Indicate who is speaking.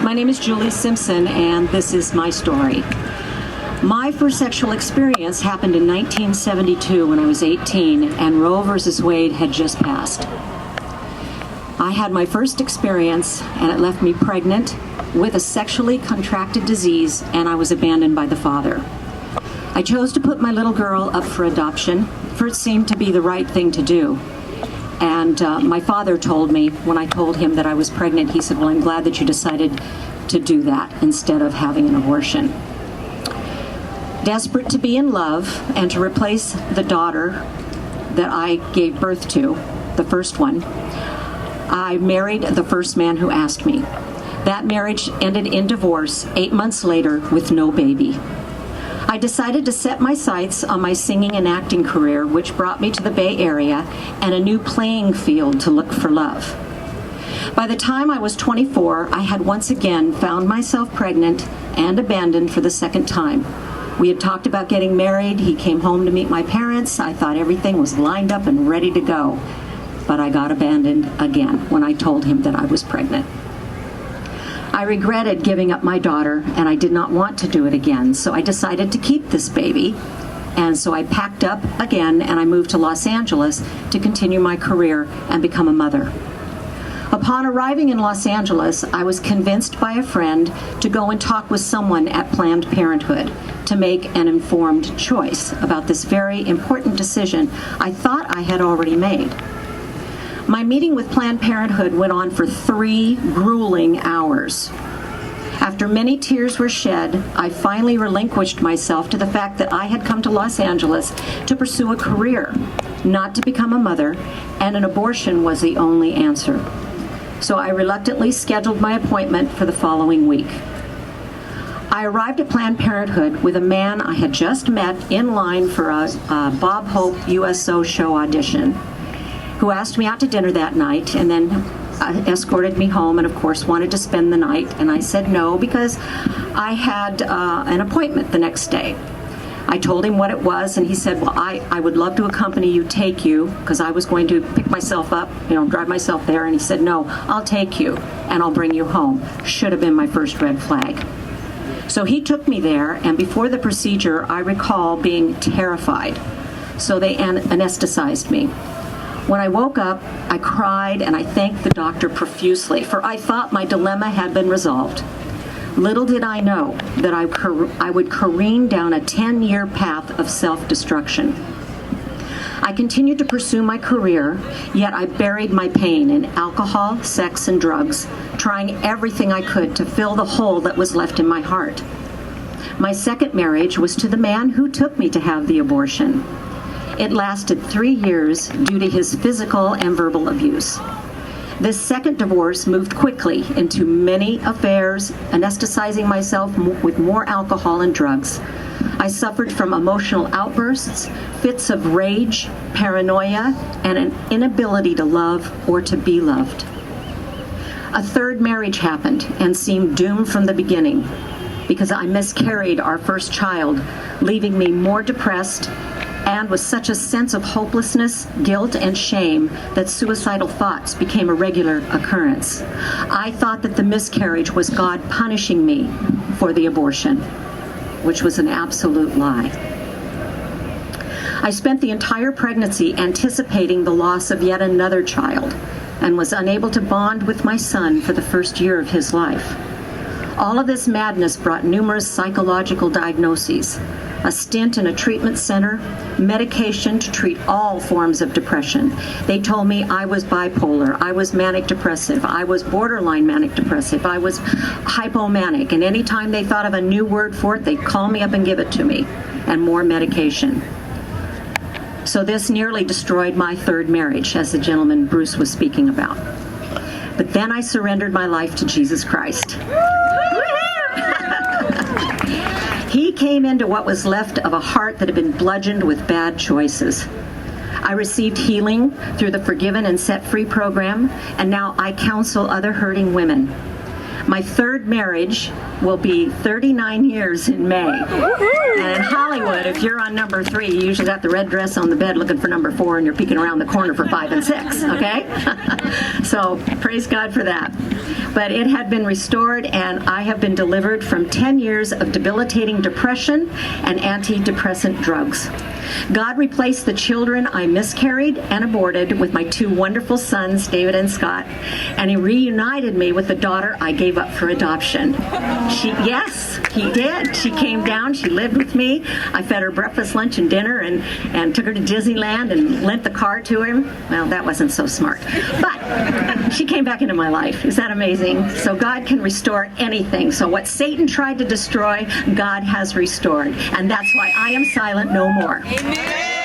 Speaker 1: My name is Julie Simpson, and this is my story. My first sexual experience happened in 1972 when I was 18, and Roe versus Wade had just passed. I had my first experience, and it left me pregnant with a sexually contracted disease, and I was abandoned by the father. I chose to put my little girl up for adoption, for it seemed to be the right thing to do. And my father told me, when I told him that I was pregnant, he said, "Well, I'm glad that you decided to do that instead of having an abortion." Desperate to be in love and to replace the daughter that I gave birth to, the first one, I married the first man who asked me. That marriage ended in divorce 8 months later with no baby. I decided to set my sights on my singing and acting career, which brought me to the Bay Area and a new playing field to look for love. By the time I was 24, I had once again found myself pregnant and abandoned for the second time. We had talked about getting married. He came home to meet my parents. I thought everything was lined up and ready to go. But I got abandoned again when I told him that I was pregnant. I regretted giving up my daughter, and I did not want to do it again, so I decided to keep this baby. And so I packed up again, and I moved to Los Angeles to continue my career and become a mother. Upon arriving in Los Angeles, I was convinced by a friend to go and talk with someone at Planned Parenthood to make an informed choice about this very important decision I thought I had already made. My meeting with Planned Parenthood went on for 3 grueling hours. After many tears were shed, I finally relinquished myself to the fact that I had come to Los Angeles to pursue a career, not to become a mother, and an abortion was the only answer. So I reluctantly scheduled my appointment for the following week. I arrived at Planned Parenthood with a man I had just met in line for a Bob Hope USO show audition, who asked me out to dinner that night and then escorted me home and, of course, wanted to spend the night. And I said no because I had an appointment the next day. I told him what it was, and he said, "Well, I would love to accompany you, take you," because I was going to pick myself up, drive myself there. And he said, "No, I'll take you, and I'll bring you home." Should have been my first red flag. So he took me there, and before the procedure, I recall being terrified. So they anesthetized me. When I woke up, I cried and I thanked the doctor profusely, for I thought my dilemma had been resolved. Little did I know that I would careen down a 10-year path of self-destruction. I continued to pursue my career, yet I buried my pain in alcohol, sex, and drugs, trying everything I could to fill the hole that was left in my heart. My second marriage was to the man who took me to have the abortion. It lasted 3 years due to his physical and verbal abuse. This second divorce moved quickly into many affairs, anesthetizing myself with more alcohol and drugs. I suffered from emotional outbursts, fits of rage, paranoia, and an inability to love or to be loved. A third marriage happened and seemed doomed from the beginning because I miscarried our first child, leaving me more depressed and with such a sense of hopelessness, guilt, and shame that suicidal thoughts became a regular occurrence. I thought that the miscarriage was God punishing me for the abortion, which was an absolute lie. I spent the entire pregnancy anticipating the loss of yet another child and was unable to bond with my son for the first year of his life. All of this madness brought numerous psychological diagnoses, a stint in a treatment center, medication to treat all forms of depression. They told me I was bipolar, I was manic depressive, I was borderline manic depressive, I was hypomanic, and anytime they thought of a new word for it, they'd call me up and give it to me, and more medication. So this nearly destroyed my third marriage, as the gentleman Bruce was speaking about. But then I surrendered my life to Jesus Christ. He came into what was left of a heart that had been bludgeoned with bad choices. I received healing through the Forgiven and Set Free program, and now I counsel other hurting women. My third marriage will be 39 years in May. And in Hollywood, if you're on number 3, you usually got the red dress on the bed looking for number 4, and you're peeking around the corner for 5 and 6, okay? So praise God for that. But it had been restored, and I have been delivered from 10 years of debilitating depression and antidepressant drugs. God replaced the children I miscarried and aborted with my two wonderful sons, David and Scott, and he reunited me with the daughter I gave up for adoption. Yes, he did. She came down, she lived with me. I fed her breakfast, lunch, and dinner, and took her to Disneyland and lent the car to him. Well, that wasn't so smart. But she came back into my life. Is that amazing? So God can restore anything. So what Satan tried to destroy, God has restored. And that's why I am silent no more.
Speaker 2: Amen.